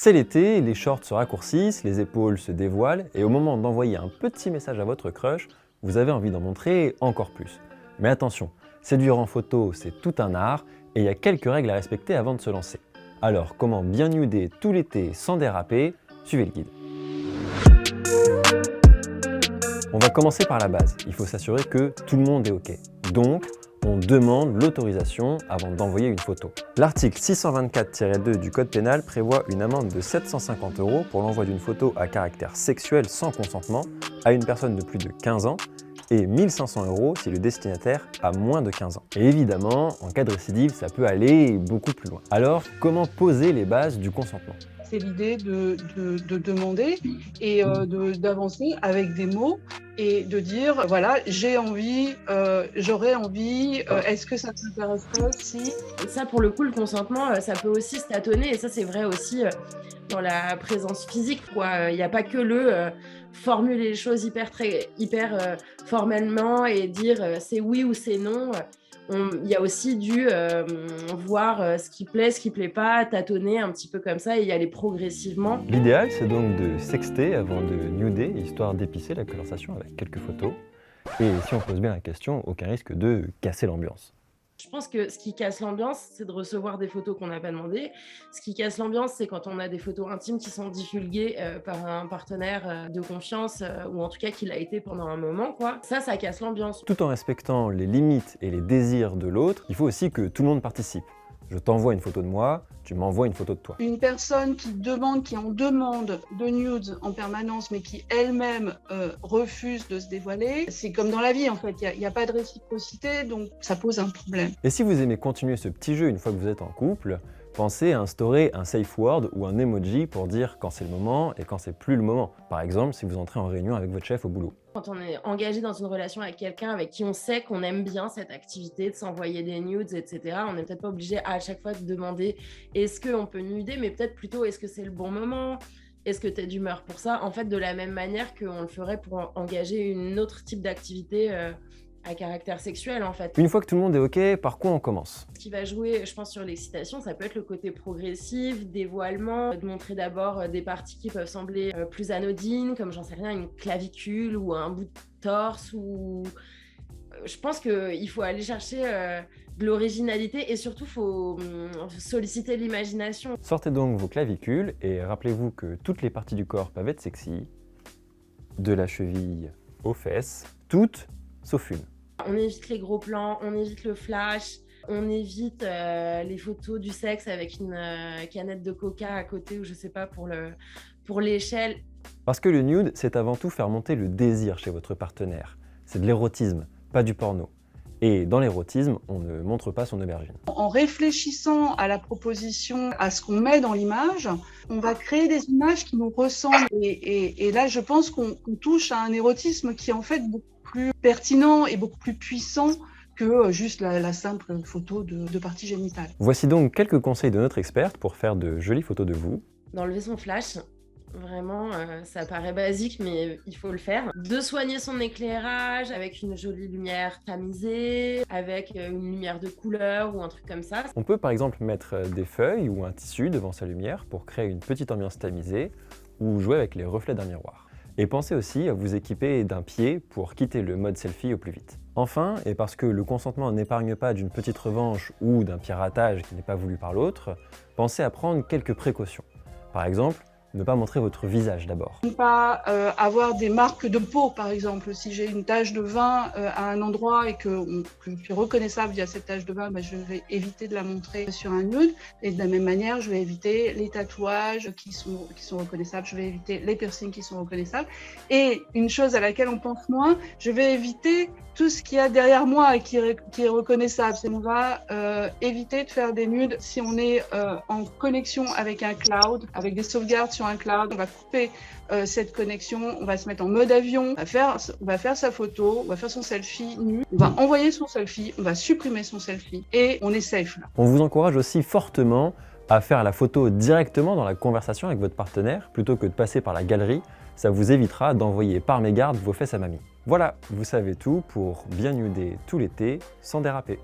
C'est l'été, les shorts se raccourcissent, les épaules se dévoilent et au moment d'envoyer un petit message à votre crush, vous avez envie d'en montrer encore plus. Mais attention, séduire en photo, c'est tout un art et il y a quelques règles à respecter avant de se lancer. Alors, comment bien nuder tout l'été sans déraper? Suivez le guide. On va commencer par la base. Il faut s'assurer que tout le monde est OK. Donc, on demande l'autorisation avant d'envoyer une photo. L'article 624-2 du Code pénal prévoit une amende de 750 € pour l'envoi d'une photo à caractère sexuel sans consentement à une personne de plus de 15 ans et 1 500 € si le destinataire a moins de 15 ans. Et évidemment, en cas de récidive, ça peut aller beaucoup plus loin. Alors, comment poser les bases du consentement? C'est l'idée de demander et d'avancer avec des mots et de dire, voilà, j'ai envie, j'aurais envie, est-ce que ça t'intéresserait si... Ça, pour le coup, le consentement, ça peut aussi se tâtonner, et ça, c'est vrai aussi dans la présence physique, quoi. Il n'y a pas que formuler les choses hyper formellement et dire c'est oui ou c'est non. Il y a aussi dû voir ce qui plaît pas, tâtonner un petit peu comme ça et y aller progressivement. L'idéal, c'est donc de sexter avant de nuder, histoire d'épicer la conversation avec quelques photos. Et si on pose bien la question, aucun risque de casser l'ambiance. Je pense que ce qui casse l'ambiance, c'est de recevoir des photos qu'on n'a pas demandées. Ce qui casse l'ambiance, c'est quand on a des photos intimes qui sont divulguées par un partenaire de confiance ou en tout cas qui l'a été pendant un moment, quoi. Ça casse l'ambiance. Tout en respectant les limites et les désirs de l'autre, il faut aussi que tout le monde participe. Je t'envoie une photo de moi, tu m'envoies une photo de toi. Une personne qui en demande de nudes en permanence, mais qui elle-même refuse de se dévoiler, c'est comme dans la vie en fait, il n'y a pas de réciprocité, donc ça pose un problème. Et si vous aimez continuer ce petit jeu une fois que vous êtes en couple, pensez à instaurer un safe word ou un emoji pour dire quand c'est le moment et quand c'est plus le moment. Par exemple, si vous entrez en réunion avec votre chef au boulot. Quand on est engagé dans une relation avec quelqu'un avec qui on sait qu'on aime bien cette activité de s'envoyer des nudes, etc., on n'est peut-être pas obligé à chaque fois de demander est-ce qu'on peut nuder, mais peut-être plutôt est-ce que c'est le bon moment, est-ce que tu es d'humeur pour ça, en fait de la même manière qu'on le ferait pour engager une autre type d'activité à caractère sexuel en fait. Une fois que tout le monde est OK, par quoi on commence? Ce qui va jouer, je pense, sur l'excitation, ça peut être le côté progressif, dévoilement, de montrer d'abord des parties qui peuvent sembler plus anodines, comme j'en sais rien, une clavicule ou un bout de torse, ou je pense qu'il faut aller chercher de l'originalité et surtout, il faut solliciter l'imagination. Sortez donc vos clavicules et rappelez-vous que toutes les parties du corps peuvent être sexy, de la cheville aux fesses, toutes sauf une. On évite les gros plans, on évite le flash, on évite les photos du sexe avec une canette de coca à côté ou je sais pas pour l'échelle. Parce que le nude, c'est avant tout faire monter le désir chez votre partenaire. C'est de l'érotisme, pas du porno. Et dans l'érotisme, on ne montre pas son aubergine. En réfléchissant à la proposition, à ce qu'on met dans l'image, on va créer des images qui nous ressemblent. Et là, je pense qu'on touche à un érotisme qui est en fait beaucoup plus pertinent et beaucoup plus puissant que juste la simple photo de partie génitale. Voici donc quelques conseils de notre experte pour faire de jolies photos de vous. D'enlever son flash. Vraiment, ça paraît basique, mais il faut le faire. De soigner son éclairage avec une jolie lumière tamisée, avec une lumière de couleur ou un truc comme ça. On peut par exemple mettre des feuilles ou un tissu devant sa lumière pour créer une petite ambiance tamisée ou jouer avec les reflets d'un miroir. Et pensez aussi à vous équiper d'un pied pour quitter le mode selfie au plus vite. Enfin, et parce que le consentement n'épargne pas d'une petite revanche ou d'un piratage qui n'est pas voulu par l'autre, pensez à prendre quelques précautions. Par exemple, ne pas montrer votre visage d'abord. Ne pas avoir des marques de peau, par exemple. Si j'ai une tache de vin à un endroit et que je suis reconnaissable via cette tache de vin, je vais éviter de la montrer sur un nude. Et de la même manière, je vais éviter les tatouages qui sont reconnaissables, je vais éviter les piercings qui sont reconnaissables. Et une chose à laquelle on pense moins, je vais éviter tout ce qu'il y a derrière moi et qui est reconnaissable. On va éviter de faire des nudes si on est en connexion avec un cloud, avec des sauvegardes sur un cloud. On va couper cette connexion, on va se mettre en mode avion, on va faire sa photo, on va faire son selfie nu, on va envoyer son selfie, on va supprimer son selfie et on est safe là. On vous encourage aussi fortement à faire la photo directement dans la conversation avec votre partenaire plutôt que de passer par la galerie. Ça vous évitera d'envoyer par mégarde vos fesses à mamie. Voilà, vous savez tout pour bien nuder tout l'été sans déraper.